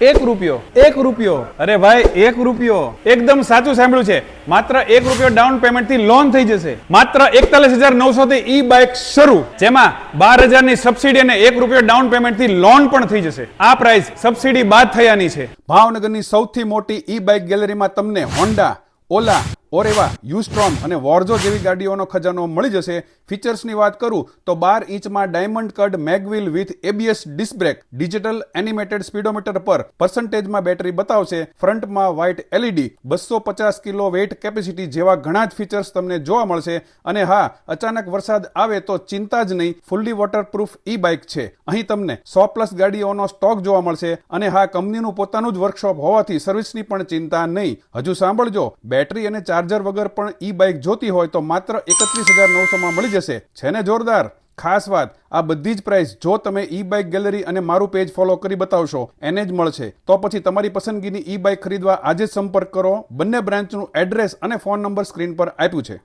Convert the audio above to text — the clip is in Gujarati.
₹1 અરે ભાઈ ₹1 એકદમ સાચું સાંભળ્યું છે. માત્ર ₹1 ડાઉન પેમેન્ટ થી લોન થઈ જશે. માત્ર 41,900 થી ઈ બાઇક શરૂ, જેમાં 12,000 ની સબસિડી અને ₹1 ડાઉન પેમેન્ટ થી લોન પણ થઈ જશે. આ પ્રાઇસ સબસિડી બાદ થયાની છે. ભાવનગરની સૌથી મોટી ઈ બાઇક ગેલેરીમાં તમને હોન્ડા, ઓલા, ઓરેવા, યુસ્ટ્રોમ અને વોર્ઝો જેવી ગાડીઓનો ખજાનો મળી જશે. ફીચર્સની વાત કરું તો 12 ઇંચમાં diamond cut mag wheel with ABS disc brake, digital animated speedometer પર % બેટરી બતાવશે, ફ્રન્ટમાં white LED, 250 kilo weight capacity જેવા ઘણા જ ફીચર્સ તમને જોવા મળશે. અને હા, અચાનક વરસાદ આવે તો ચિંતા જ નહીં, ફુલ્લી વોટરપ્રૂફ ઈ બાઇક છે. અહીં તમને 100+ ગાડીઓનો સ્ટોક જોવા મળશે. અને હા, કંપનીનું પોતાનું જ વર્કશોપ હોવાથી સર્વિસની પણ ચિંતા નહીં. હજુ સાંભળજો, બેટરી અને ચાર્જર વગર પણ ઈ બાઇક જોતી હોય તો માત્ર 31,900 માં મળી જશે. છે ને જોરદાર? ખાસ વાત, આ બધી જ પ્રાઇસ જો તમે ઈ બાઇક ગેલેરી અને મારું પેજ ફોલો કરી બતાવશો એને જ મળશે. તો પછી તમારી પસંદગીની ઈ બાઇક ખરીદવા આજે જ સંપર્ક કરો. બંને બ્રાન્ચનું એડ્રેસ અને ફોન નંબર સ્ક્રીન પર આપ્યું છે.